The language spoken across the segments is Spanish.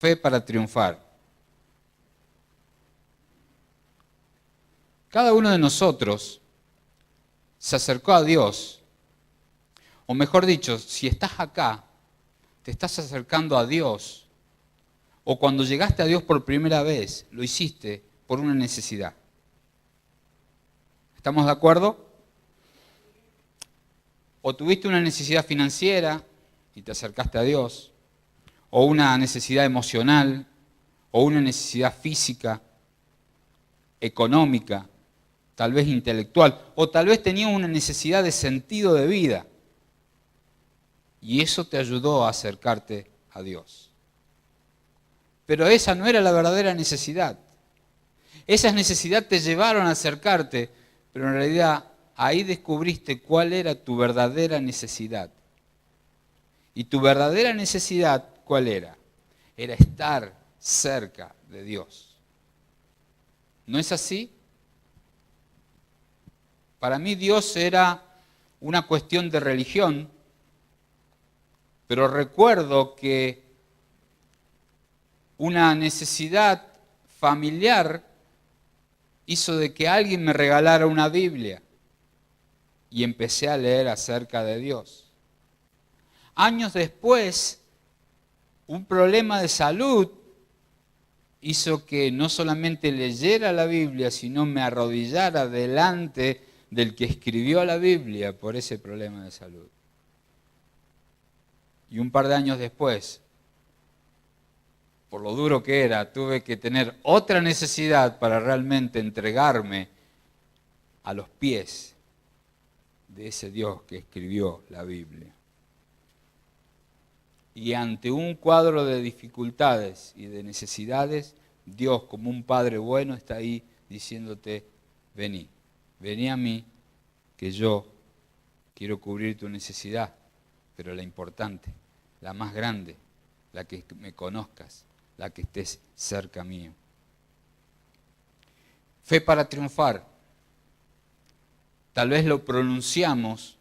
Fe para triunfar. Cada uno de nosotros se acercó a Dios, o mejor dicho, si estás acá, te estás acercando a Dios, o cuando llegaste a Dios por primera vez, lo hiciste por una necesidad. ¿Estamos de acuerdo? O tuviste una necesidad financiera y te acercaste a Dios, o una necesidad emocional, o una necesidad física, económica, tal vez intelectual, o tal vez tenías una necesidad de sentido de vida. Y eso te ayudó a acercarte a Dios. Pero esa no era la verdadera necesidad. Esas necesidades te llevaron a acercarte, pero en realidad ahí descubriste cuál era tu verdadera necesidad. Y tu verdadera necesidad, ¿cuál era? Era estar cerca de Dios. ¿No es así? Para mí Dios era una cuestión de religión, pero recuerdo que una necesidad familiar hizo de que alguien me regalara una Biblia y empecé a leer acerca de Dios. Años después, un problema de salud hizo que no solamente leyera la Biblia, sino me arrodillara delante del que escribió la Biblia por ese problema de salud. Y un par de años después, por lo duro que era, tuve que tener otra necesidad para realmente entregarme a los pies de ese Dios que escribió la Biblia. Y ante un cuadro de dificultades y de necesidades, Dios, como un Padre bueno, está ahí diciéndote, vení a mí, que yo quiero cubrir tu necesidad, pero la importante, la más grande, la que me conozcas, la que estés cerca mío. Fe para triunfar. Tal vez lo pronunciamos,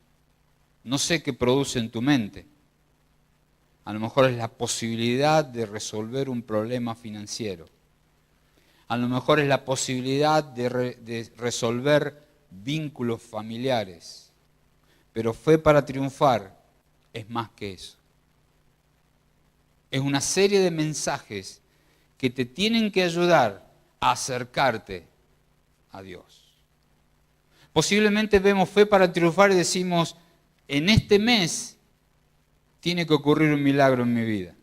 no sé qué produce en tu mente. A lo mejor es la posibilidad de resolver un problema financiero. A lo mejor es la posibilidad de resolver vínculos familiares. Pero fe para triunfar es más que eso. Es una serie de mensajes que te tienen que ayudar a acercarte a Dios. Posiblemente vemos fe para triunfar y decimos, en este mes tiene que ocurrir un milagro en mi vida.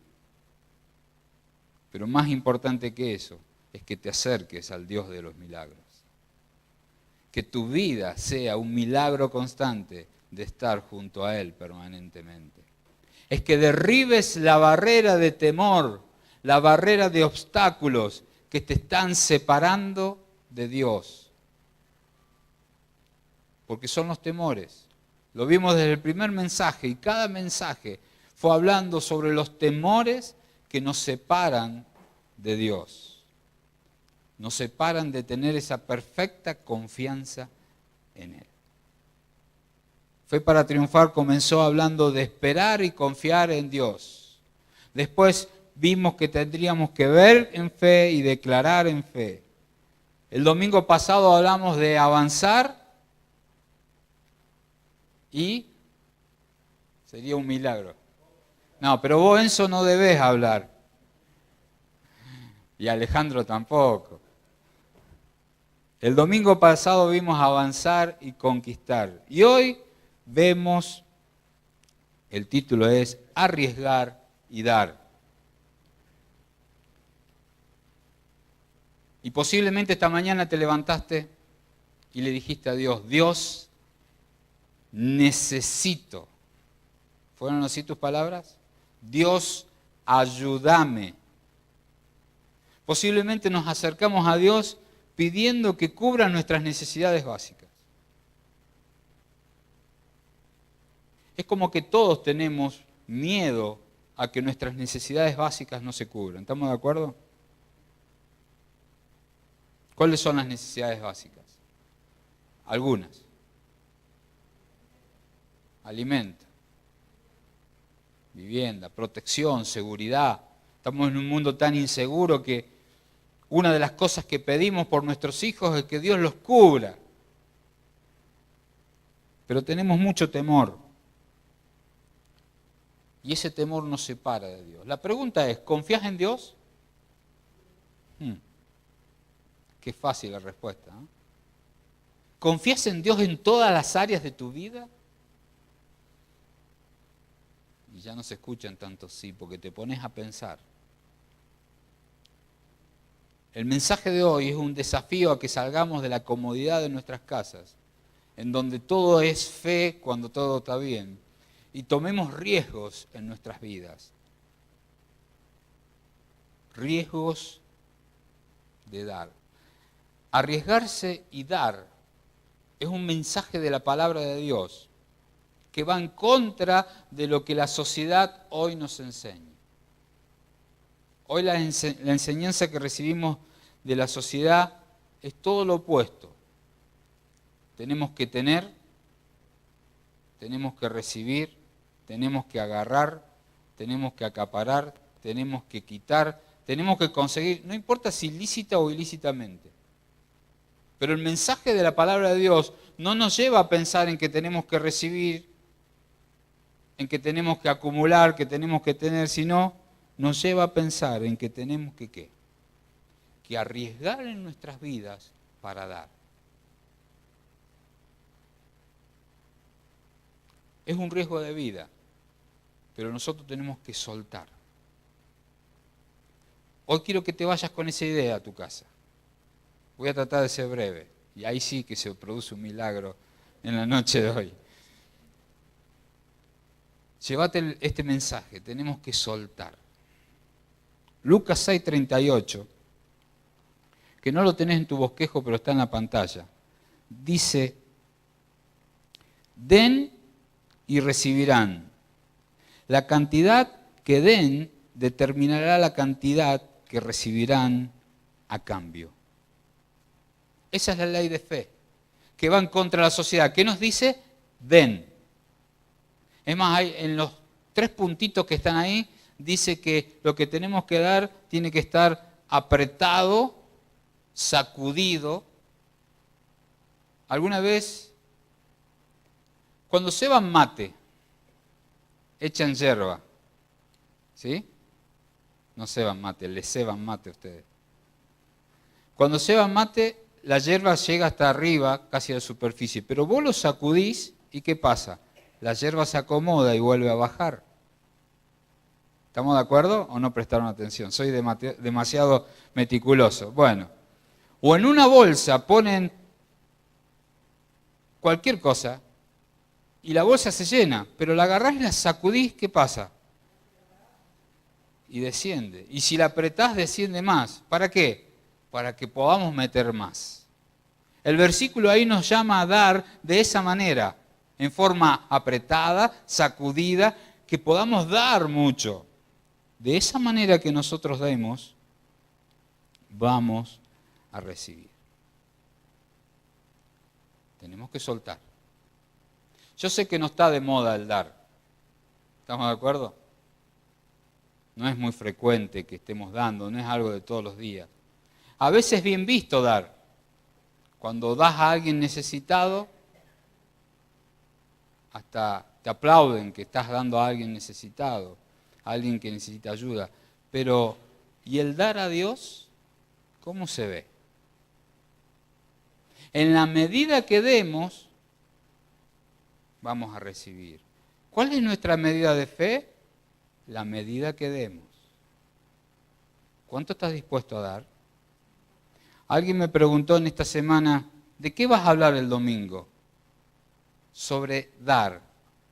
Pero más importante que eso es que te acerques al Dios de los milagros. Que tu vida sea un milagro constante de estar junto a Él permanentemente. Es que derribes la barrera de temor, la barrera de obstáculos que te están separando de Dios. Porque son los temores. Lo vimos desde el primer mensaje y cada mensaje fue hablando sobre los temores que nos separan de Dios. Nos separan de tener esa perfecta confianza en Él. Fe para triunfar comenzó hablando de esperar y confiar en Dios. Después vimos que tendríamos que ver en fe y declarar en fe. El domingo pasado hablamos de avanzar y sería un milagro. No, pero vos, Enzo, no debés hablar. Y Alejandro tampoco. El domingo pasado vimos avanzar y conquistar. Y hoy vemos, el título es arriesgar y dar. Y posiblemente esta mañana te levantaste y le dijiste a Dios, Dios, necesito. ¿Fueron así tus palabras? Dios, ayúdame. Posiblemente nos acercamos a Dios pidiendo que cubra nuestras necesidades básicas. Es como que todos tenemos miedo a que nuestras necesidades básicas no se cubran. ¿Estamos de acuerdo? ¿Cuáles son las necesidades básicas? Algunas. Alimento, vivienda, protección, seguridad, Estamos en un mundo tan inseguro que una de las cosas que pedimos por nuestros hijos es que Dios los cubra. Pero tenemos mucho temor. Y ese temor nos separa de Dios. La pregunta es, ¿confías en Dios? Qué fácil la respuesta, ¿no? ¿Confías en Dios en todas las áreas de tu vida? Y ya no se escuchan tanto sí, porque te pones a pensar. El mensaje de hoy es un desafío a que salgamos de la comodidad de nuestras casas, en donde todo es fe cuando todo está bien, y tomemos riesgos en nuestras vidas. Riesgos de dar. Arriesgarse y dar es un mensaje de la palabra de Dios que va en contra de lo que la sociedad hoy nos enseña. Hoy la enseñanza que recibimos de la sociedad es todo lo opuesto. Tenemos que tener, tenemos que recibir, tenemos que agarrar, tenemos que acaparar, tenemos que quitar, tenemos que conseguir, no importa si lícita o ilícitamente. Pero el mensaje de la palabra de Dios no nos lleva a pensar en que tenemos que recibir, en que tenemos que acumular, que tenemos que tener, sino nos lleva a pensar en que tenemos que ¿qué? Que arriesgar en nuestras vidas para dar. Es un riesgo de vida, pero nosotros tenemos que soltar. Hoy quiero que te vayas con esa idea a tu casa. Voy a tratar de ser breve, y ahí sí que se produce un milagro en la noche de hoy. Llévate este mensaje, tenemos que soltar. Lucas 6:38, que no lo tenés en tu bosquejo, pero está en la pantalla. Dice, den y recibirán. La cantidad que den determinará la cantidad que recibirán a cambio. Esa es la ley de fe, que va en contra de la sociedad. ¿Qué nos dice? Den. Es más, en los 3 puntitos que están ahí, dice que lo que tenemos que dar tiene que estar apretado, sacudido. ¿Alguna vez, cuando ceban mate, echan yerba? ¿Sí? No ceban mate, le ceban mate a ustedes. Cuando ceban mate, la yerba llega hasta arriba, casi a la superficie, pero vos lo sacudís y ¿qué pasa? La yerba se acomoda y vuelve a bajar. ¿Estamos de acuerdo o no prestaron atención? Soy demasiado meticuloso. Bueno, o en una bolsa ponen cualquier cosa y la bolsa se llena, pero la agarrás y la sacudís, ¿qué pasa? Y desciende. Y si la apretás, desciende más. ¿Para qué? Para que podamos meter más. El versículo ahí nos llama a dar de esa manera, en forma apretada, sacudida, que podamos dar mucho. De esa manera que nosotros demos, vamos a recibir. Tenemos que soltar. Yo sé que no está de moda el dar. ¿Estamos de acuerdo? No es muy frecuente que estemos dando, no es algo de todos los días. A veces es bien visto dar. Cuando das a alguien necesitado, hasta te aplauden que estás dando a alguien necesitado, a alguien que necesita ayuda. Pero, ¿y el dar a Dios? ¿Cómo se ve? En la medida que demos, vamos a recibir. ¿Cuál es nuestra medida de fe? La medida que demos. ¿Cuánto estás dispuesto a dar? Alguien me preguntó en esta semana, ¿de qué vas a hablar el domingo? Sobre dar.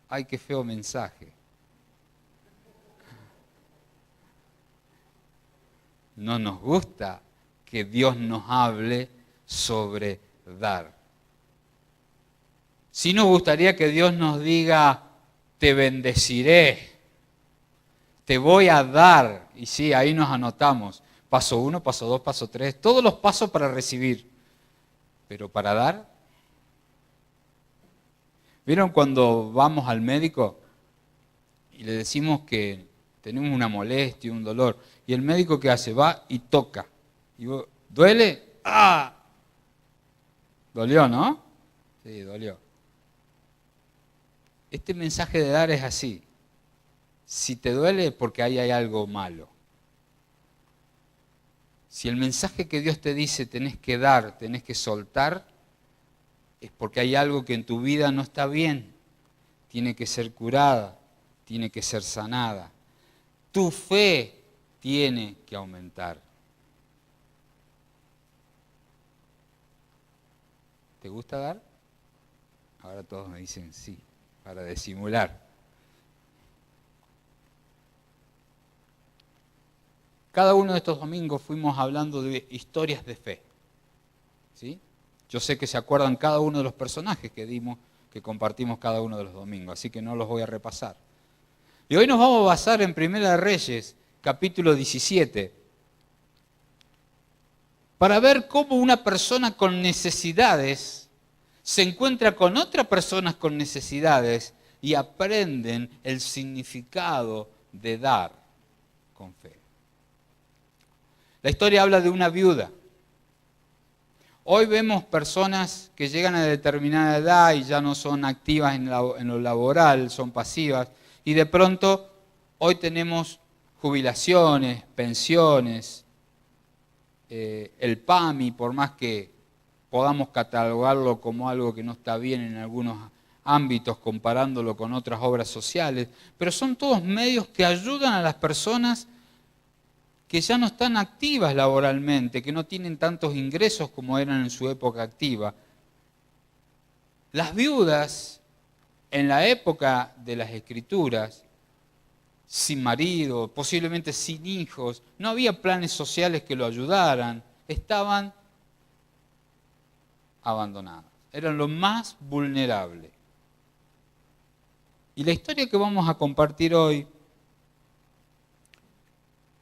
Ay, qué feo mensaje. No nos gusta que Dios nos hable sobre dar. Sí nos gustaría que Dios nos diga, te bendeciré, te voy a dar. Y sí, ahí nos anotamos. Paso 1, paso 2, paso 3, todos los pasos para recibir. Pero para dar, ¿vieron cuando vamos al médico y le decimos que tenemos una molestia, un dolor, Y el médico, ¿qué hace? Va y toca. Y vos, ¿duele? ¡Ah! ¿Dolió, no? Sí, dolió. Este mensaje de dar es así. Si te duele es porque ahí hay algo malo. Si el mensaje que Dios te dice tenés que dar, tenés que soltar, es porque hay algo que en tu vida no está bien. Tiene que ser curada, tiene que ser sanada. Tu fe tiene que aumentar. ¿Te gusta dar? Ahora todos me dicen sí, para disimular. Cada uno de estos domingos fuimos hablando de historias de fe. ¿Sí? Yo sé que se acuerdan cada uno de los personajes que dimos, que compartimos cada uno de los domingos, así que no los voy a repasar. Y hoy nos vamos a basar en Primera de Reyes, capítulo 17, para ver cómo una persona con necesidades se encuentra con otras personas con necesidades y aprenden el significado de dar con fe. La historia habla de una viuda. Hoy vemos personas que llegan a determinada edad y ya no son activas en lo laboral, son pasivas, y de pronto hoy tenemos jubilaciones, pensiones, el PAMI, por más que podamos catalogarlo como algo que no está bien en algunos ámbitos comparándolo con otras obras sociales, pero son todos medios que ayudan a las personas que ya no están activas laboralmente, que no tienen tantos ingresos como eran en su época activa. Las viudas, en la época de las Escrituras, sin marido, posiblemente sin hijos, no había planes sociales que lo ayudaran, estaban abandonadas, eran lo más vulnerable. Y la historia que vamos a compartir hoy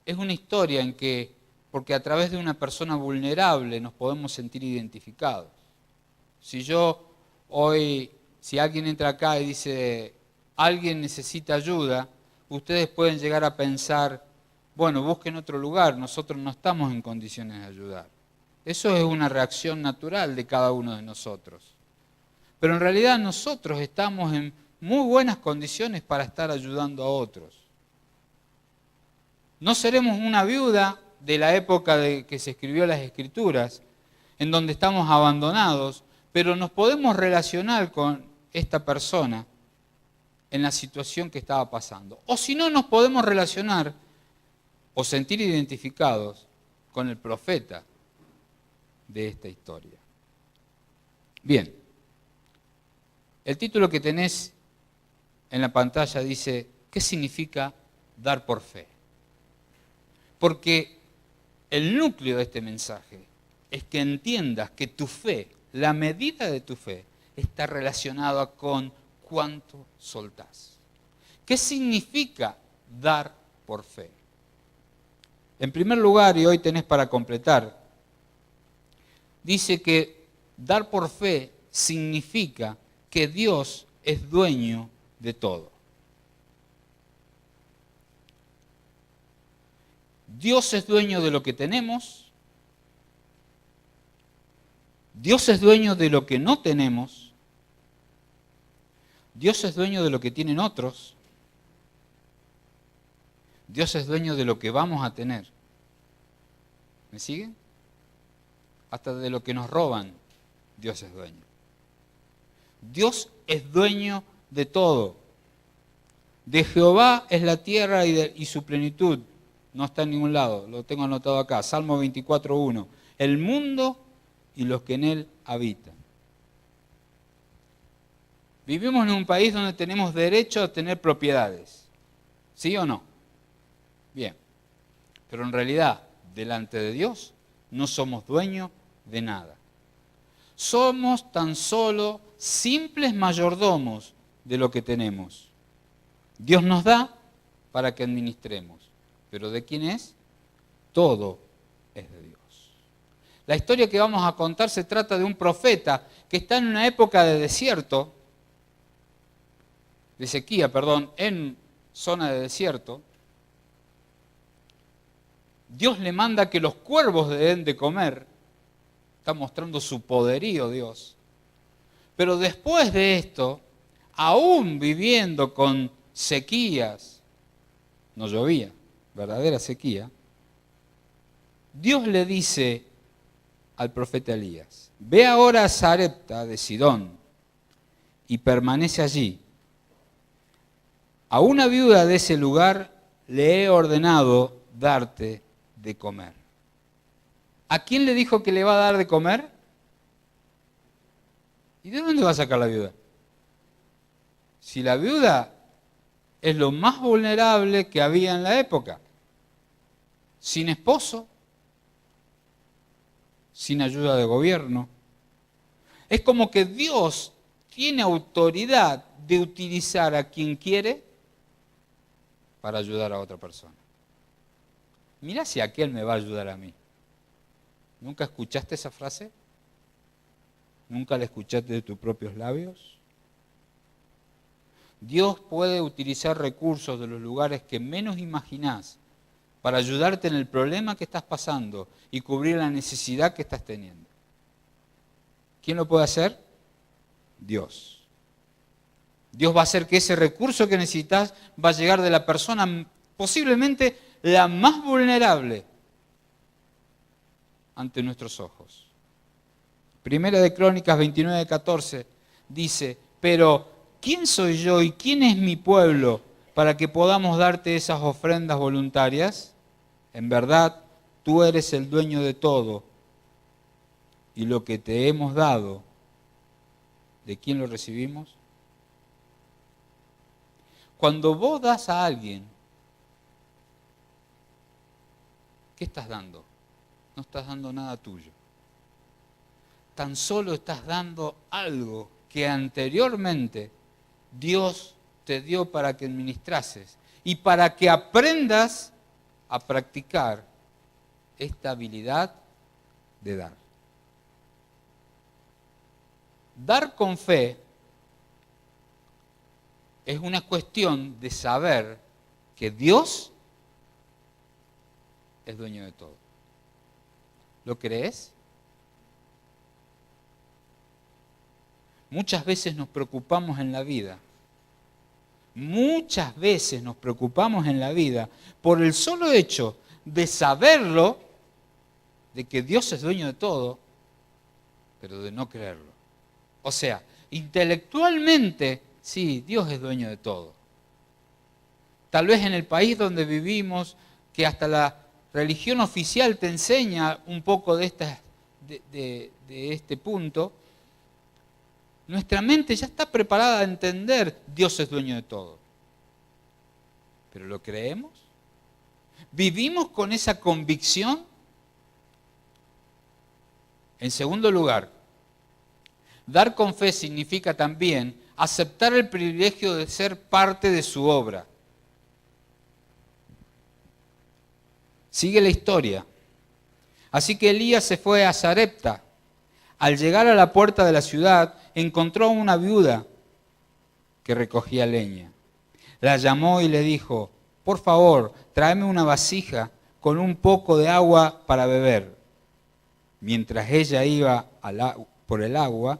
es una historia en que, porque a través de una persona vulnerable nos podemos sentir identificados. Si alguien entra acá y dice, alguien necesita ayuda, ustedes pueden llegar a pensar, bueno, busquen otro lugar, nosotros no estamos en condiciones de ayudar. Eso es una reacción natural de cada uno de nosotros. Pero en realidad nosotros estamos en muy buenas condiciones para estar ayudando a otros. No seremos una viuda de la época de que se escribió las Escrituras, en donde estamos abandonados, pero nos podemos relacionar con esta persona en la situación que estaba pasando. O si no, nos podemos relacionar o sentir identificados con el profeta de esta historia. Bien, el título que tenés en la pantalla dice, ¿qué significa dar por fe? Porque el núcleo de este mensaje es que entiendas que tu fe, la medida de tu fe, está relacionada con cuánto soltás. ¿Qué significa dar por fe? En primer lugar, y hoy tenés para completar, dice que dar por fe significa que Dios es dueño de todo. Dios es dueño de lo que tenemos, Dios es dueño de lo que no tenemos, Dios es dueño de lo que tienen otros, Dios es dueño de lo que vamos a tener. ¿Me siguen? Hasta de lo que nos roban, Dios es dueño. Dios es dueño de todo. De Jehová es la tierra y su plenitud. No está en ningún lado, lo tengo anotado acá. Salmo 24:1. El mundo y los que en él habitan. Vivimos en un país donde tenemos derecho a tener propiedades. ¿Sí o no? Bien. Pero en realidad, delante de Dios, no somos dueños de nada. Somos tan solo simples mayordomos de lo que tenemos. Dios nos da para que administremos. ¿Pero de quién es? Todo es de Dios. La historia que vamos a contar se trata de un profeta que está en una época de desierto, de sequía, en zona de desierto, Dios le manda que los cuervos le den de comer. Está mostrando su poderío Dios. Pero después de esto, aún viviendo con sequías, no llovía, verdadera sequía, Dios le dice al profeta Elías, ve ahora a Sarepta de Sidón y permanece allí. A una viuda de ese lugar le he ordenado darte de comer. ¿A quién le dijo que le va a dar de comer? ¿Y de dónde va a sacar la viuda? Si la viuda es lo más vulnerable que había en la época, sin esposo, sin ayuda de gobierno. Es como que Dios tiene autoridad de utilizar a quien quiere para ayudar a otra persona. Mirá si aquel me va a ayudar a mí. ¿Nunca escuchaste esa frase? ¿Nunca la escuchaste de tus propios labios? Dios puede utilizar recursos de los lugares que menos imaginás para ayudarte en el problema que estás pasando y cubrir la necesidad que estás teniendo. ¿Quién lo puede hacer? Dios. Dios va a hacer que ese recurso que necesitas va a llegar de la persona posiblemente la más vulnerable ante nuestros ojos. Primera de Crónicas 29:14 dice, pero ¿quién soy yo y quién es mi pueblo para que podamos darte esas ofrendas voluntarias? En verdad, tú eres el dueño de todo y lo que te hemos dado, ¿de quién lo recibimos? Cuando vos das a alguien, ¿qué estás dando? No estás dando nada tuyo. Tan solo estás dando algo que anteriormente Dios te dio para que administrases y para que aprendas a practicar esta habilidad de dar. Dar con fe es una cuestión de saber que Dios es dueño de todo. ¿Lo crees? Muchas veces nos preocupamos en la vida. Muchas veces nos preocupamos en la vida por el solo hecho de saberlo, de que Dios es dueño de todo, pero de no creerlo. O sea, intelectualmente, sí, Dios es dueño de todo. Tal vez en el país donde vivimos, que hasta la religión oficial te enseña un poco de este punto, nuestra mente ya está preparada a entender Dios es dueño de todo. ¿Pero lo creemos? ¿Vivimos con esa convicción? En segundo lugar, dar con fe significa también aceptar el privilegio de ser parte de su obra. Sigue la historia. Así que Elías se fue a Sarepta. Al llegar a la puerta de la ciudad, encontró a una viuda que recogía leña. La llamó y le dijo, por favor, tráeme una vasija con un poco de agua para beber. Mientras ella iba por el agua,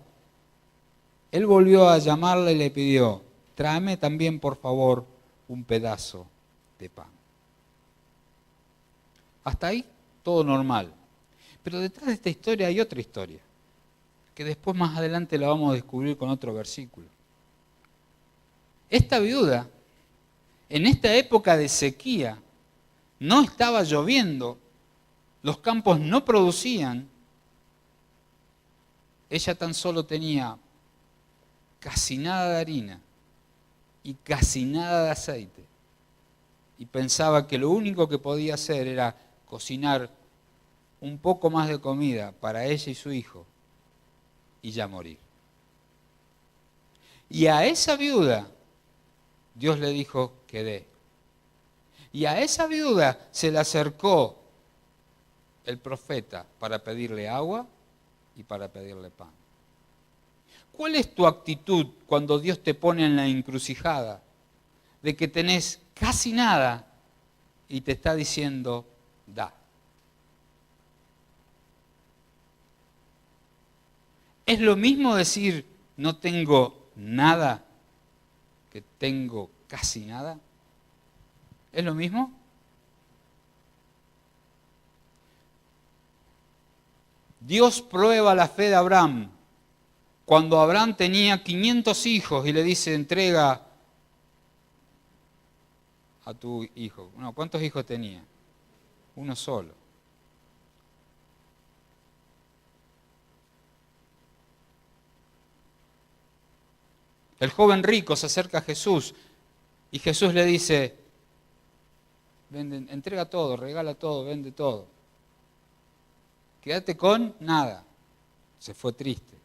él volvió a llamarla y le pidió, tráeme también, por favor, un pedazo de pan. Hasta ahí, todo normal. Pero detrás de esta historia hay otra historia, que después más adelante la vamos a descubrir con otro versículo. Esta viuda, en esta época de sequía, no estaba lloviendo, los campos no producían, ella tan solo tenía casi nada de harina y casi nada de aceite. Y pensaba que lo único que podía hacer era cocinar un poco más de comida para ella y su hijo y ya morir. Y a esa viuda Dios le dijo que dé. Y a esa viuda se le acercó el profeta para pedirle agua y para pedirle pan. ¿Cuál es tu actitud cuando Dios te pone en la encrucijada de que tenés casi nada y te está diciendo, da? ¿Es lo mismo decir no tengo nada que tengo casi nada? ¿Es lo mismo? Dios prueba la fe de Abraham. Cuando Abraham tenía 500 hijos y le dice, entrega a tu hijo. No, ¿cuántos hijos tenía? Uno solo. El joven rico se acerca a Jesús y Jesús le dice, vende, entrega todo, regala todo, vende todo. Quédate con nada. Se fue triste.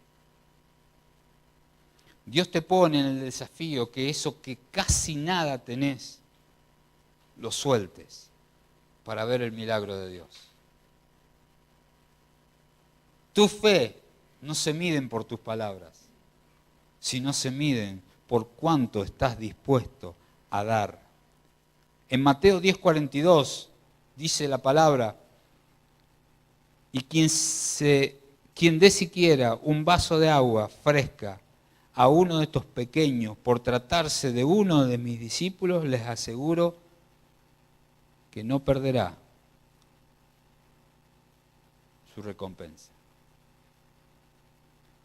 Dios te pone en el desafío que eso que casi nada tenés, lo sueltes para ver el milagro de Dios. Tu fe no se miden por tus palabras, sino se miden por cuánto estás dispuesto a dar. En Mateo 10:42 dice la palabra, y quien dé siquiera un vaso de agua fresca a uno de estos pequeños por tratarse de uno de mis discípulos, les aseguro que no perderá su recompensa.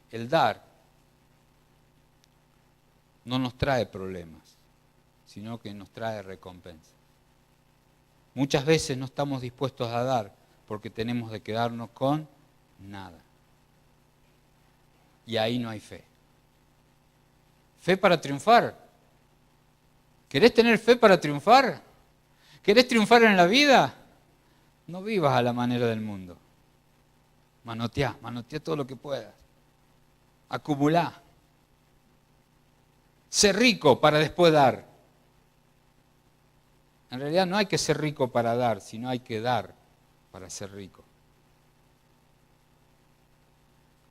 El dar no nos trae problemas, sino que nos trae recompensa. Muchas veces no estamos dispuestos a dar porque tenemos de quedarnos con nada. Y ahí no hay fe. Fe para triunfar. ¿Querés tener fe para triunfar? ¿Querés triunfar en la vida? No vivas a la manera del mundo. Manoteá todo lo que puedas. Acumulá. Sé rico para después dar. En realidad no hay que ser rico para dar, sino hay que dar para ser rico.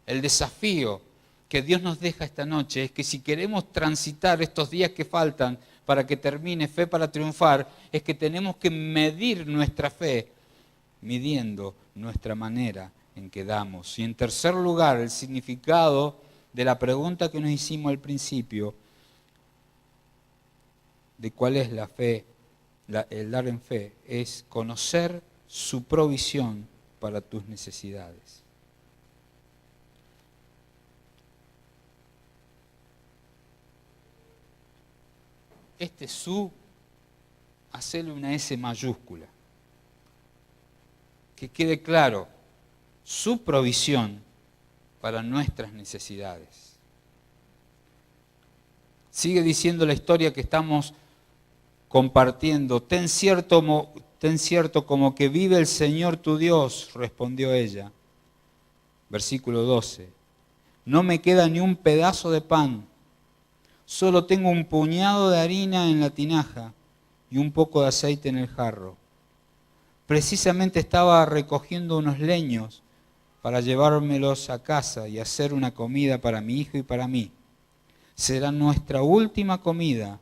El desafío que Dios nos deja esta noche es que si queremos transitar estos días que faltan para que termine Fe para Triunfar, es que tenemos que medir nuestra fe midiendo nuestra manera en que damos. Y en tercer lugar, el significado de la pregunta que nos hicimos al principio, de cuál es la fe, el dar en fe, es conocer su provisión para tus necesidades. Este su, hacele una S mayúscula. Que quede claro, su provisión para nuestras necesidades. Sigue diciendo la historia que estamos compartiendo. Ten cierto como que vive el Señor tu Dios, respondió ella. Versículo 12. No me queda ni un pedazo de pan. Solo tengo un puñado de harina en la tinaja y un poco de aceite en el jarro. Precisamente estaba recogiendo unos leños para llevármelos a casa y hacer una comida para mi hijo y para mí. Será nuestra última comida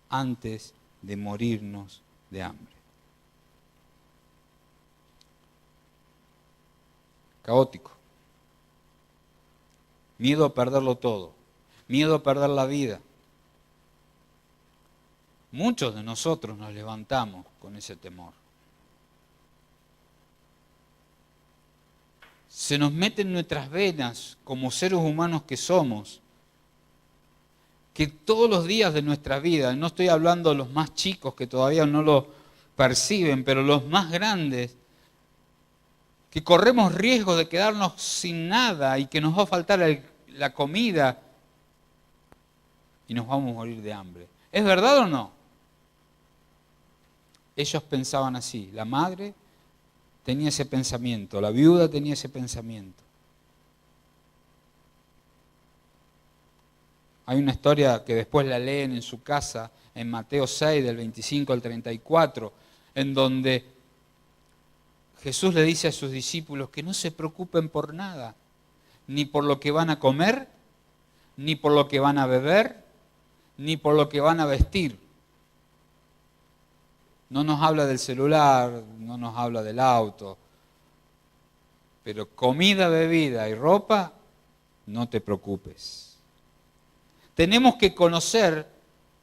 antes de morirnos de hambre. Caótico. Miedo a perderlo todo. Miedo a perder la vida. Muchos de nosotros nos levantamos con ese temor. Se nos mete en nuestras venas, como seres humanos que somos, que todos los días de nuestra vida, no estoy hablando de los más chicos que todavía no lo perciben, pero los más grandes, que corremos riesgo de quedarnos sin nada y que nos va a faltar la comida y nos vamos a morir de hambre. ¿Es verdad o no? Ellos pensaban así, la madre tenía ese pensamiento, la viuda tenía ese pensamiento. Hay una historia que después la leen en su casa, en Mateo 6, del 25 al 34, en donde Jesús le dice a sus discípulos que no se preocupen por nada, ni por lo que van a comer, ni por lo que van a beber, ni por lo que van a vestir. No nos habla del celular, no nos habla del auto, pero comida, bebida y ropa no te preocupes. Tenemos que conocer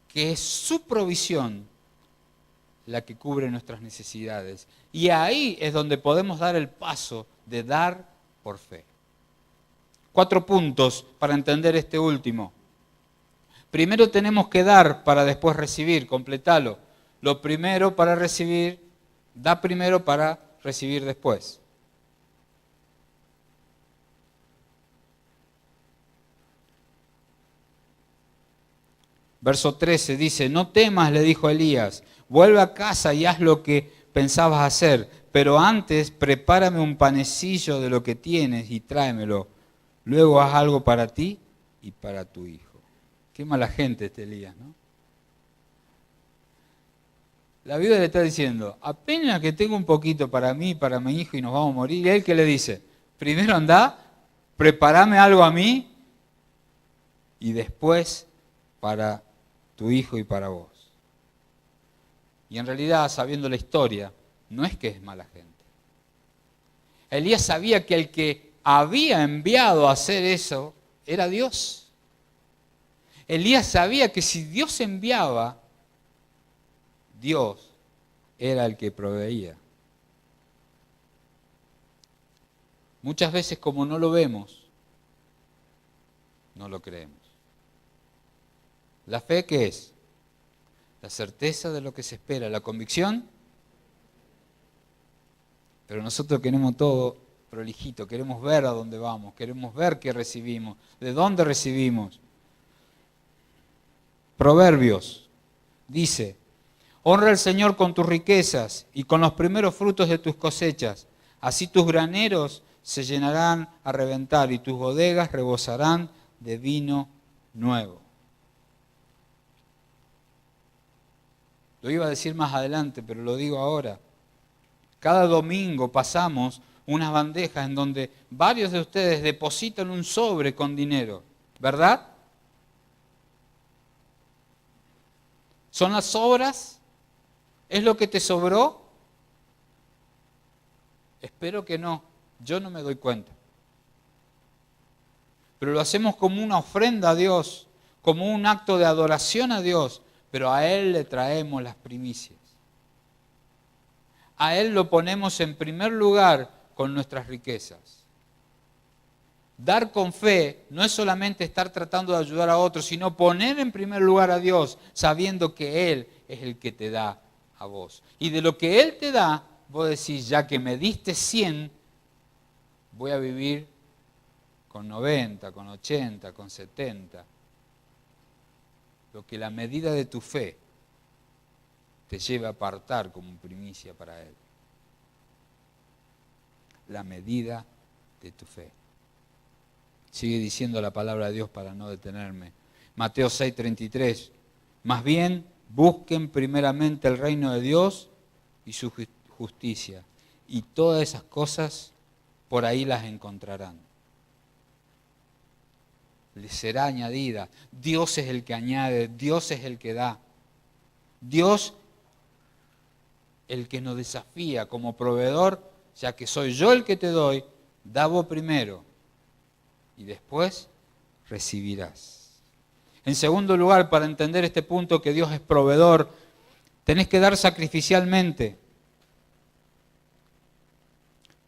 que es su provisión la que cubre nuestras necesidades. Y ahí es donde podemos dar el paso de dar por fe. 4 puntos para entender este último. Primero tenemos que dar para después recibir, completalo. Lo primero para recibir, da primero para recibir después. Verso 13 dice, no temas, le dijo Elías, vuelve a casa y haz lo que pensabas hacer, pero antes prepárame un panecillo de lo que tienes y tráemelo. Luego haz algo para ti y para tu hijo. Qué mala gente este Elías, ¿no? La viuda le está diciendo, apenas que tengo un poquito para mí, para mi hijo y nos vamos a morir. Y él que le dice, primero anda, prepárame algo a mí y después para tu hijo y para vos. Y en realidad, sabiendo la historia, no es que es mala gente. Elías sabía que el que había enviado a hacer eso era Dios. Elías sabía que si Dios enviaba, Dios era el que proveía. Muchas veces como no lo vemos, no lo creemos. ¿La fe qué es? La certeza de lo que se espera, la convicción. Pero nosotros queremos todo prolijito, queremos ver a dónde vamos, queremos ver qué recibimos, de dónde recibimos. Proverbios dice, honra al Señor con tus riquezas y con los primeros frutos de tus cosechas. Así tus graneros se llenarán a reventar y tus bodegas rebosarán de vino nuevo. Lo iba a decir más adelante, pero lo digo ahora. Cada domingo pasamos unas bandejas en donde varios de ustedes depositan un sobre con dinero, ¿verdad? ¿Son las sobras? ¿Es lo que te sobró? Espero que no. Yo no me doy cuenta. Pero lo hacemos como una ofrenda a Dios, como un acto de adoración a Dios, pero a Él le traemos las primicias. A Él lo ponemos en primer lugar con nuestras riquezas. Dar con fe no es solamente estar tratando de ayudar a otros, sino poner en primer lugar a Dios, sabiendo que Él es el que te da a vos. Y de lo que Él te da, vos decís, ya que me diste 100, voy a vivir con 90, con 80, con 70. Lo que la medida de tu fe te lleva a apartar como primicia para Él. La medida de tu fe. Sigue diciendo la palabra de Dios para no detenerme. Mateo 6:33. Más bien, busquen primeramente el reino de Dios y su justicia. Y todas esas cosas por ahí las encontrarán. Les será añadida. Dios es el que añade, Dios es el que da. Dios el que nos desafía como proveedor, ya que soy yo el que te doy, da vos primero y después recibirás. En segundo lugar, para entender este punto que Dios es proveedor, tenés que dar sacrificialmente.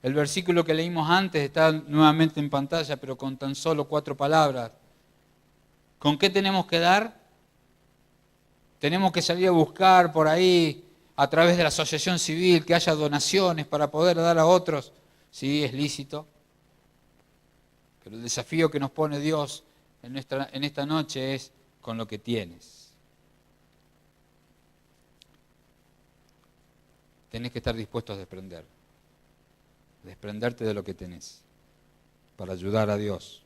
El versículo que leímos antes está nuevamente en pantalla, pero con tan solo 4 palabras. ¿Con qué tenemos que dar? Tenemos que salir a buscar por ahí, a través de la asociación civil, que haya donaciones para poder dar a otros. Sí, es lícito. Pero el desafío que nos pone Dios en esta noche es con lo que tienes. Tenés que estar dispuesto a desprender. Desprenderte de lo que tenés. Para ayudar a Dios.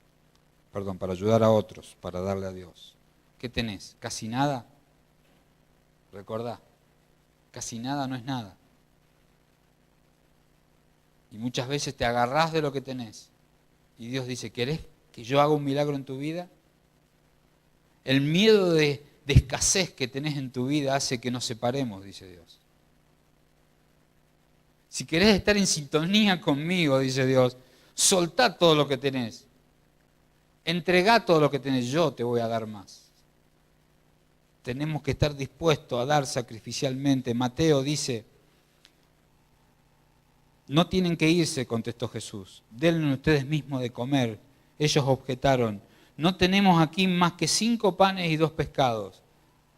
Para ayudar a otros, para darle a Dios. ¿Qué tenés? ¿Casi nada? Recordá, casi nada no es nada. Y muchas veces te agarrás de lo que tenés. Y Dios dice, ¿querés que yo haga un milagro en tu vida? El miedo de escasez que tenés en tu vida hace que nos separemos, dice Dios. Si querés estar en sintonía conmigo, dice Dios, soltá todo lo que tenés. Entregá todo lo que tenés, yo te voy a dar más. Tenemos que estar dispuestos a dar sacrificialmente. Mateo dice, no tienen que irse, contestó Jesús, denle ustedes mismos de comer. Ellos objetaron, no tenemos aquí más que 5 panes y 2 pescados.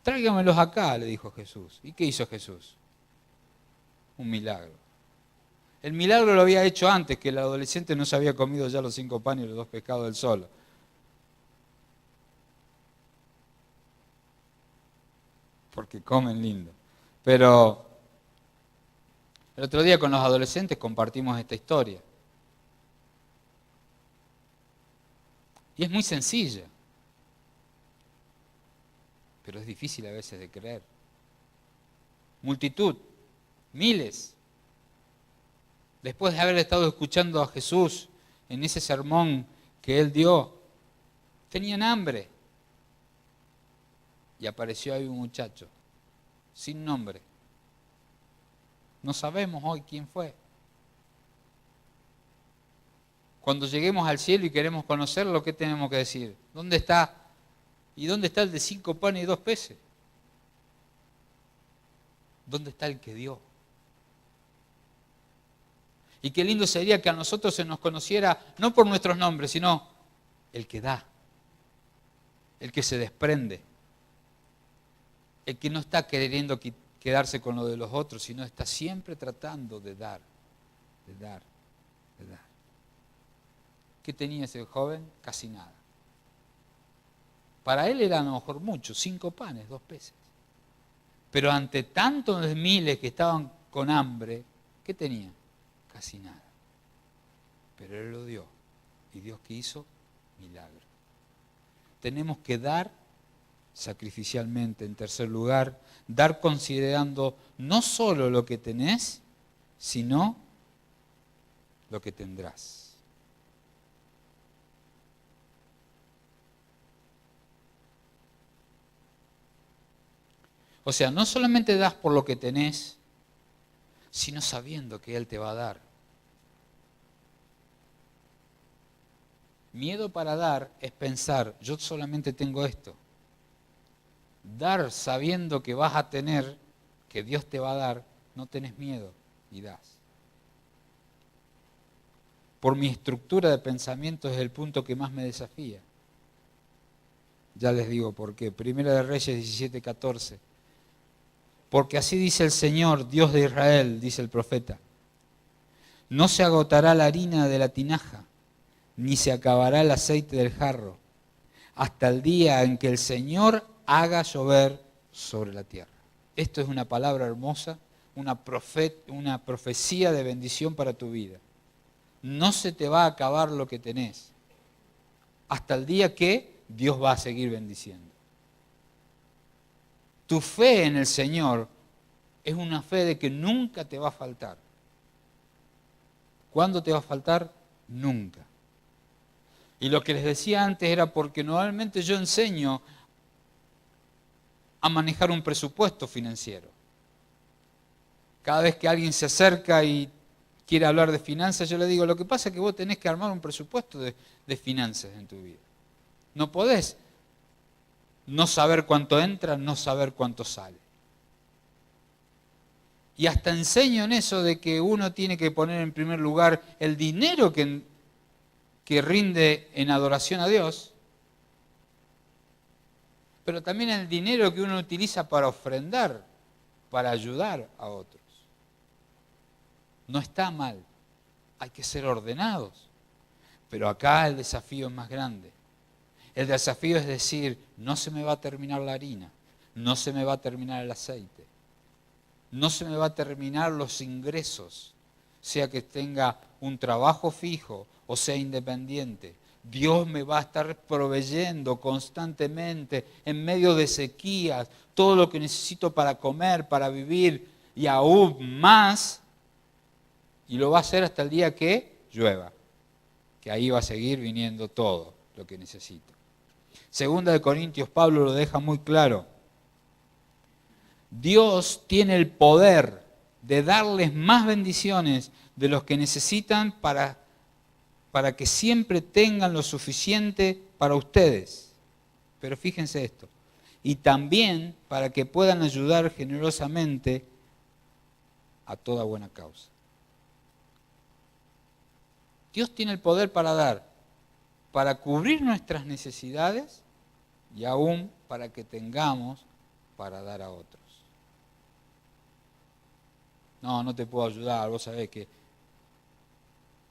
Tráigamelos acá, le dijo Jesús. ¿Y qué hizo Jesús? Un milagro. El milagro lo había hecho antes, que el adolescente no se había comido ya los 5 panes y los 2 pescados del solo. Porque comen lindo. Pero el otro día con los adolescentes compartimos esta historia. Y es muy sencilla. Pero es difícil a veces de creer. Multitud, miles. Después de haber estado escuchando a Jesús en ese sermón que Él dio, tenían hambre. Y apareció ahí un muchacho, sin nombre. No sabemos hoy quién fue. Cuando lleguemos al cielo y queremos conocerlo, ¿qué tenemos que decir? ¿Dónde está? ¿Y dónde está el de 5 panes y 2 peces? ¿Dónde está el que dio? Y qué lindo sería que a nosotros se nos conociera, no por nuestros nombres, sino el que da, el que se desprende, el que no está queriendo quedarse con lo de los otros, sino está siempre tratando de dar, de dar, de dar. ¿Qué tenía ese joven? Casi nada. Para él era a lo mejor mucho, 5 panes, 2 peces. Pero ante tantos miles que estaban con hambre, ¿qué tenía? Casi nada. Pero Él lo dio. ¿Y Dios qué hizo? Milagro. Tenemos que dar sacrificialmente. En tercer lugar, dar considerando no solo lo que tenés, sino lo que tendrás. O sea, no solamente das por lo que tenés, sino sabiendo que Él te va a dar. Miedo para dar es pensar, yo solamente tengo esto. Dar sabiendo que vas a tener, que Dios te va a dar, no tenés miedo y das. Por mi estructura de pensamiento es el punto que más me desafía. Ya les digo por qué. Primera de Reyes 17:14. Porque así dice el Señor, Dios de Israel, dice el profeta. No se agotará la harina de la tinaja, ni se acabará el aceite del jarro, hasta el día en que el Señor haga llover sobre la tierra. Esto es una palabra hermosa, una profecía de bendición para tu vida. No se te va a acabar lo que tenés, hasta el día que Dios va a seguir bendiciendo. Tu fe en el Señor es una fe de que nunca te va a faltar. ¿Cuándo te va a faltar? Nunca. Y lo que les decía antes era porque normalmente yo enseño a manejar un presupuesto financiero. Cada vez que alguien se acerca y quiere hablar de finanzas, yo le digo, lo que pasa es que vos tenés que armar un presupuesto de finanzas en tu vida. No podés no saber cuánto entra, no saber cuánto sale. Y hasta enseño en eso de que uno tiene que poner en primer lugar el dinero que rinde en adoración a Dios, pero también el dinero que uno utiliza para ofrendar, para ayudar a otros. No está mal, hay que ser ordenados, pero acá el desafío es más grande. El desafío es decir, no se me va a terminar la harina, no se me va a terminar el aceite, no se me va a terminar los ingresos, sea que tenga un trabajo fijo o sea independiente. Dios me va a estar proveyendo constantemente en medio de sequías todo lo que necesito para comer, para vivir y aún más. Y lo va a hacer hasta el día que llueva, que ahí va a seguir viniendo todo lo que necesito. Segunda de Corintios, Pablo lo deja muy claro. Dios tiene el poder de darles más bendiciones de los que necesitan para que siempre tengan lo suficiente para ustedes. Pero fíjense esto. Y también para que puedan ayudar generosamente a toda buena causa. Dios tiene el poder para dar, para cubrir nuestras necesidades y aún para que tengamos para dar a otros. No te puedo ayudar, vos sabés que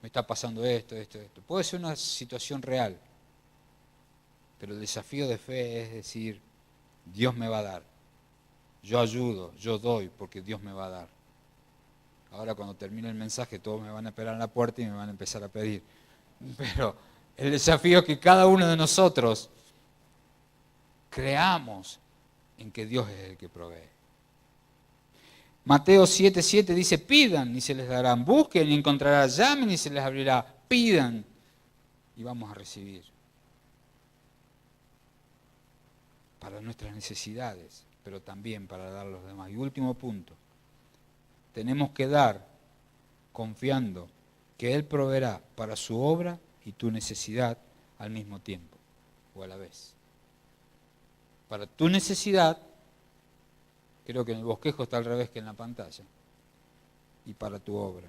me está pasando esto. Puede ser una situación real, pero el desafío de fe es decir, Dios me va a dar. Yo ayudo, yo doy, porque Dios me va a dar. Ahora cuando termine el mensaje todos me van a esperar en la puerta y me van a empezar a pedir. Pero el desafío es que cada uno de nosotros creamos en que Dios es el que provee. Mateo 7:7 dice, pidan y se les darán, busquen y encontrarán, llamen y se les abrirá, pidan y vamos a recibir. Para nuestras necesidades, pero también para dar a los demás. Y último punto, tenemos que dar confiando que Él proveerá para su obra y tu necesidad al mismo tiempo o a la vez. Para tu necesidad, creo que en el bosquejo está al revés que en la pantalla, y para tu obra.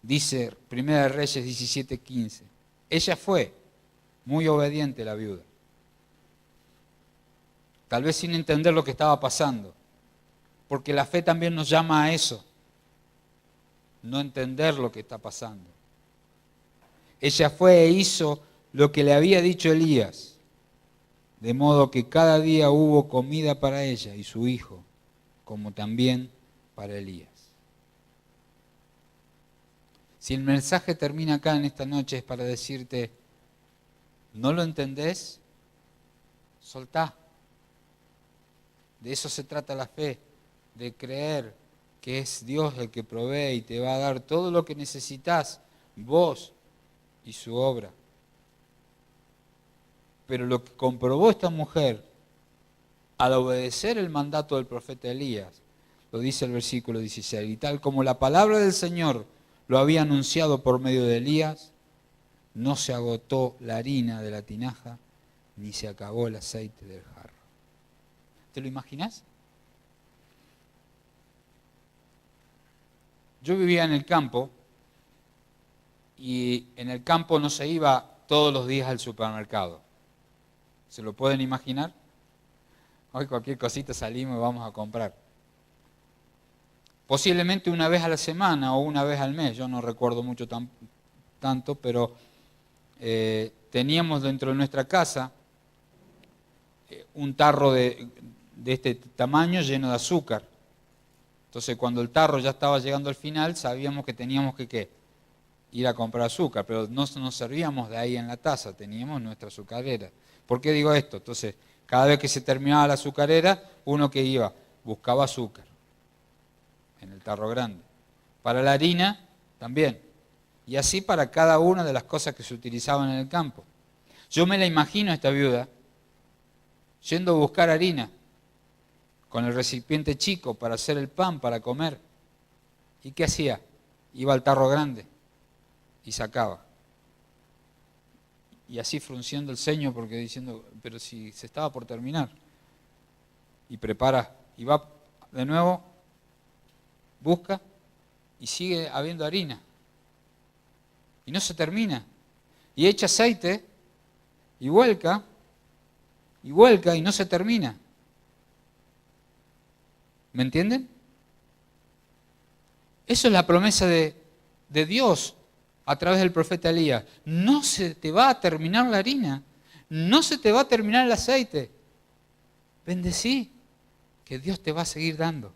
Dice 1 Reyes 17:15, ella fue muy obediente la viuda, tal vez sin entender lo que estaba pasando, porque la fe también nos llama a eso, no entender lo que está pasando. Ella fue e hizo lo que le había dicho Elías, de modo que cada día hubo comida para ella y su hijo, como también para Elías. Si el mensaje termina acá en esta noche es para decirte, ¿no lo entendés? Soltá. De eso se trata la fe, de creer que es Dios el que provee y te va a dar todo lo que necesitas, vos y su obra. Pero lo que comprobó esta mujer, al obedecer el mandato del profeta Elías, lo dice el versículo 16, y tal como la palabra del Señor lo había anunciado por medio de Elías, no se agotó la harina de la tinaja, ni se acabó el aceite del jarro. ¿Te lo imaginas? Yo vivía en el campo y en el campo no se iba todos los días al supermercado. ¿Se lo pueden imaginar? Hoy cualquier cosita salimos y vamos a comprar. Posiblemente una vez a la semana o una vez al mes, yo no recuerdo mucho tanto, pero teníamos dentro de nuestra casa un tarro de este tamaño lleno de azúcar. Entonces cuando el tarro ya estaba llegando al final, sabíamos que teníamos que ir a comprar azúcar, pero no nos servíamos de ahí en la taza, teníamos nuestra azucarera. ¿Por qué digo esto? Entonces, cada vez que se terminaba la azucarera, uno que iba, buscaba azúcar en el tarro grande. Para la harina, también. Y así para cada una de las cosas que se utilizaban en el campo. Yo me la imagino a esta viuda yendo a buscar harina con el recipiente chico para hacer el pan, para comer. ¿Y qué hacía? Iba al tarro grande y sacaba. Y así frunciendo el ceño porque diciendo, pero si se estaba por terminar. Y prepara, y va de nuevo, busca y sigue habiendo harina. Y no se termina. Y echa aceite y vuelca y no se termina. ¿Me entienden? Eso es la promesa de Dios a través del profeta Elías. No se te va a terminar la harina, no se te va a terminar el aceite. Bendecí, que Dios te va a seguir dando.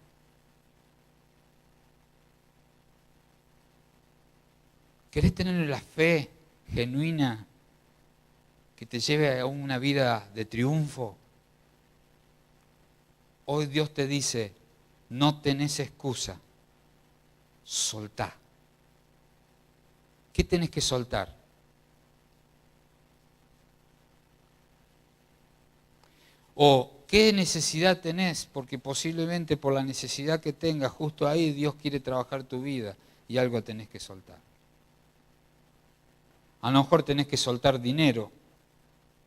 ¿Querés tener la fe genuina que te lleve a una vida de triunfo? Hoy Dios te dice, no tenés excusa, soltá. ¿Qué tenés que soltar? ¿O qué necesidad tenés? Porque posiblemente por la necesidad que tengas, justo ahí Dios quiere trabajar tu vida y algo tenés que soltar. A lo mejor tenés que soltar dinero,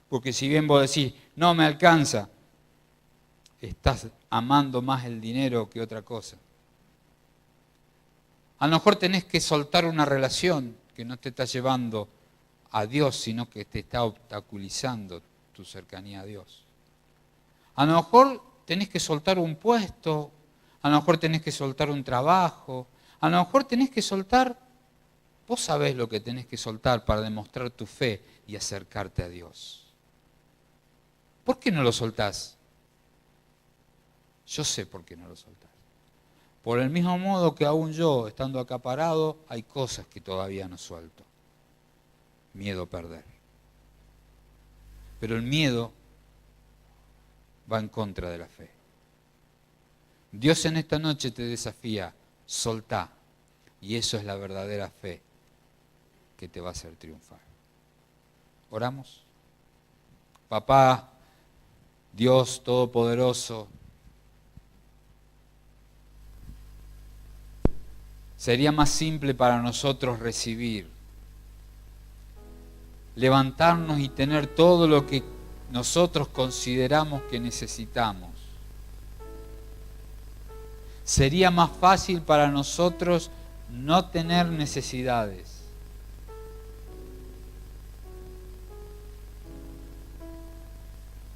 Porque si bien vos decís, no me alcanza, estás amando más el dinero que otra cosa. A lo mejor tenés que soltar una relación que no te está llevando a Dios, sino que te está obstaculizando tu cercanía a Dios. A lo mejor tenés que soltar un puesto, a lo mejor tenés que soltar un trabajo, a lo mejor tenés que soltar, vos sabés lo que tenés que soltar para demostrar tu fe y acercarte a Dios. ¿Por qué no lo soltás? Yo sé por qué no lo soltás. Por el mismo modo que aún yo, estando acaparado, hay cosas que todavía no suelto. Miedo a perder. Pero el miedo va en contra de la fe. Dios en esta noche te desafía, soltá. Y eso es la verdadera fe que te va a hacer triunfar. ¿Oramos? Papá, Dios Todopoderoso, sería más simple para nosotros recibir, levantarnos y tener todo lo que nosotros consideramos que necesitamos. Sería más fácil para nosotros no tener necesidades.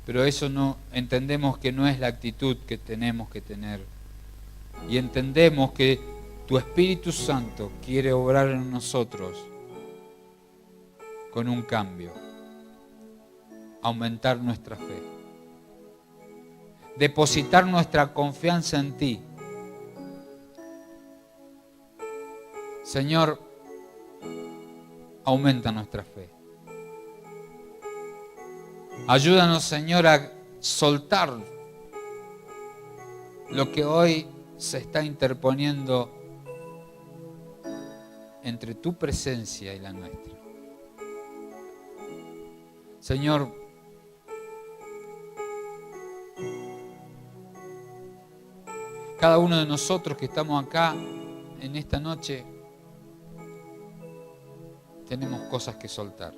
Pero eso no, entendemos que no es la actitud que tenemos que tener. Y entendemos que tu Espíritu Santo quiere obrar en nosotros con un cambio, aumentar nuestra fe, depositar nuestra confianza en ti. Señor, aumenta nuestra fe. Ayúdanos, Señor, a soltar lo que hoy se está interponiendo entre tu presencia y la nuestra. Señor, cada uno de nosotros que estamos acá en esta noche, tenemos cosas que soltar.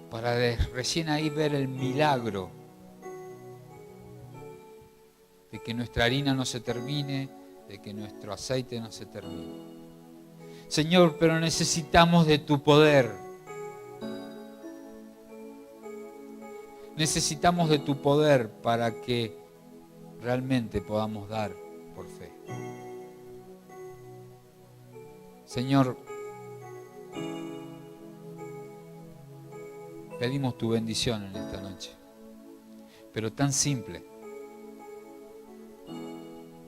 Para recién ahí ver el milagro de que nuestra harina no se termine, de que nuestro aceite no se termine. Señor, pero necesitamos de tu poder. Necesitamos de tu poder para que realmente podamos dar por fe. Señor, pedimos tu bendición en esta noche, pero tan simple.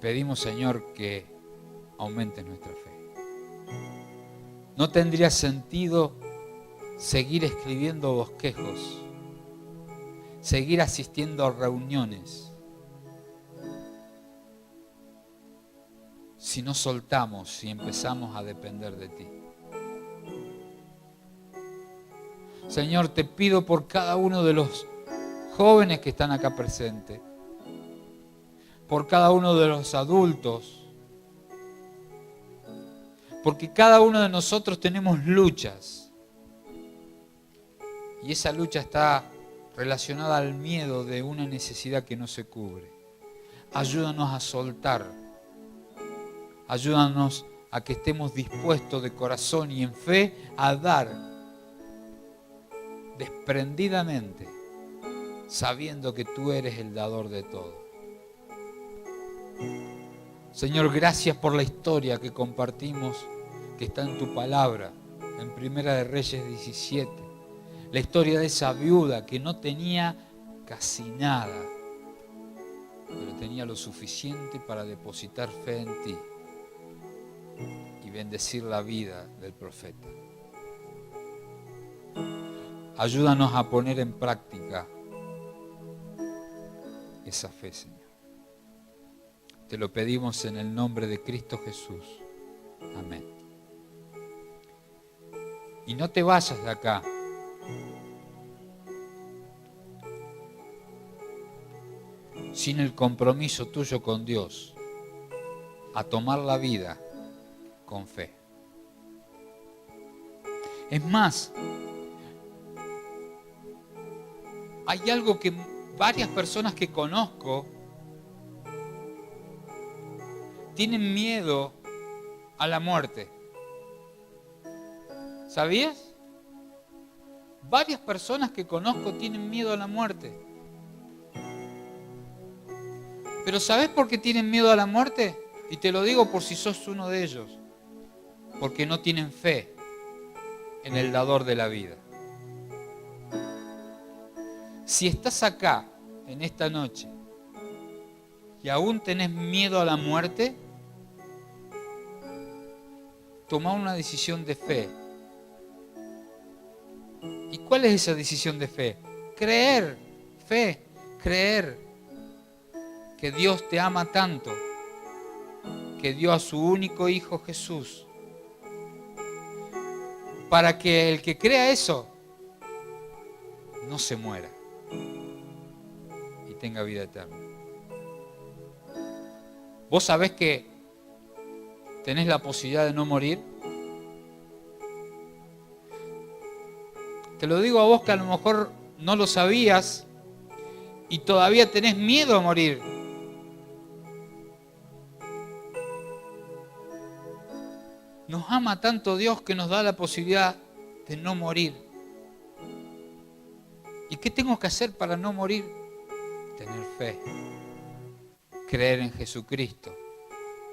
Pedimos, Señor, que aumentes nuestra fe. No tendría sentido seguir escribiendo bosquejos, seguir asistiendo a reuniones, si no soltamos y empezamos a depender de ti. Señor, te pido por cada uno de los jóvenes que están acá presentes, por cada uno de los adultos, porque cada uno de nosotros tenemos luchas y esa lucha está relacionada al miedo de una necesidad que no se cubre. Ayúdanos a soltar, ayúdanos a que estemos dispuestos de corazón y en fe a dar desprendidamente, sabiendo que tú eres el dador de todo. Señor, gracias por la historia que compartimos, que está en tu palabra, en Primera de Reyes 17. La historia de esa viuda que no tenía casi nada, pero tenía lo suficiente para depositar fe en ti y bendecir la vida del profeta. Ayúdanos a poner en práctica esa fe, Señor. Te lo pedimos en el nombre de Cristo Jesús. Amén. Y no te vayas de acá sin el compromiso tuyo con Dios a tomar la vida con fe. Es más, hay algo que varias personas que conozco tienen miedo a la muerte. ¿Sabías? Varias personas que conozco tienen miedo a la muerte. Pero ¿sabes por qué tienen miedo a la muerte? Y te lo digo por si sos uno de ellos. Porque no tienen fe en el dador de la vida. Si estás acá en esta noche y aún tenés miedo a la muerte, toma una decisión de fe. ¿Y cuál es esa decisión de fe? Creer, fe, creer que Dios te ama tanto, que dio a su único Hijo Jesús, para que el que crea eso no se muera y tenga vida eterna. ¿Vos sabés que tenés la posibilidad de no morir? Te lo digo a vos que a lo mejor no lo sabías y todavía tenés miedo a morir. Nos ama tanto Dios que nos da la posibilidad de no morir. ¿Y qué tengo que hacer para no morir? Tener fe. Creer en Jesucristo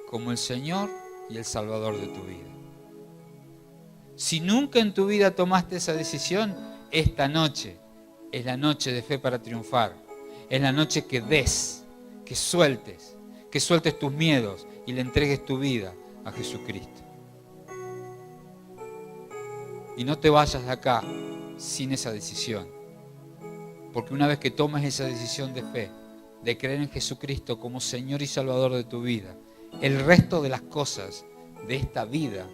como el Señor y el Salvador de tu vida. Si nunca en tu vida tomaste esa decisión, esta noche es la noche de fe para triunfar. Es la noche que des, que sueltes tus miedos y le entregues tu vida a Jesucristo. Y no te vayas de acá sin esa decisión. Porque una vez que tomes esa decisión de fe, de creer en Jesucristo como Señor y Salvador de tu vida, el resto de las cosas de esta vida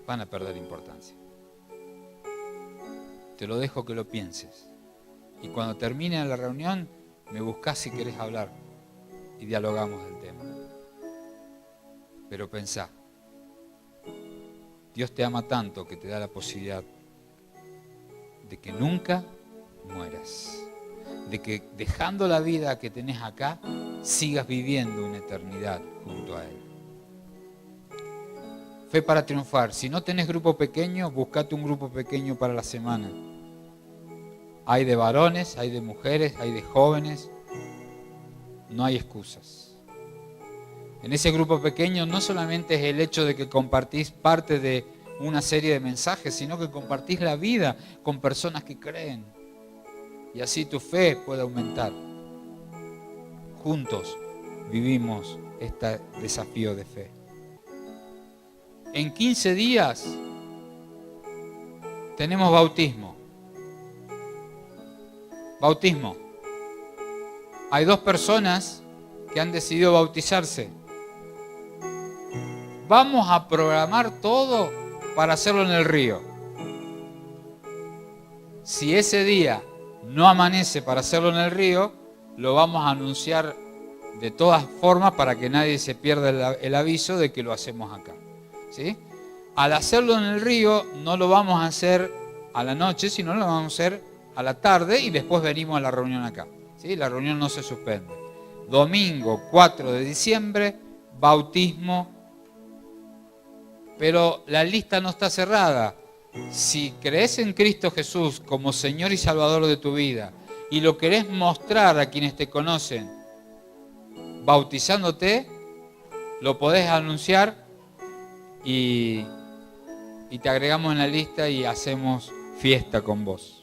van a perder importancia. Te lo dejo que lo pienses. Y cuando termine la reunión, me buscás si querés hablar y dialogamos del tema. Pero pensá, Dios te ama tanto que te da la posibilidad de que nunca mueras. De que dejando la vida que tenés acá, sigas viviendo una eternidad junto a Él. Fe para triunfar. Si no tenés grupo pequeño, buscate un grupo pequeño para la semana. Hay de varones, hay de mujeres, hay de jóvenes. No hay excusas. En ese grupo pequeño no solamente es el hecho de que compartís parte de una serie de mensajes, sino que compartís la vida con personas que creen. Y así tu fe puede aumentar. Juntos vivimos este desafío de fe. En 15 días tenemos bautismo. Bautismo. Hay 2 personas que han decidido bautizarse. Vamos a programar todo para hacerlo en el río. Si ese día no amanece para hacerlo en el río, lo vamos a anunciar de todas formas para que nadie se pierda el aviso de que lo hacemos acá. ¿Sí? Al hacerlo en el río no lo vamos a hacer a la noche, sino lo vamos a hacer a la tarde y después venimos a la reunión acá. ¿Sí? La reunión no se suspende. Domingo 4 de diciembre, bautismo. Pero la lista no está cerrada. Si crees en Cristo Jesús como Señor y Salvador de tu vida y lo querés mostrar a quienes te conocen bautizándote, lo podés anunciar y te agregamos en la lista y hacemos fiesta con vos.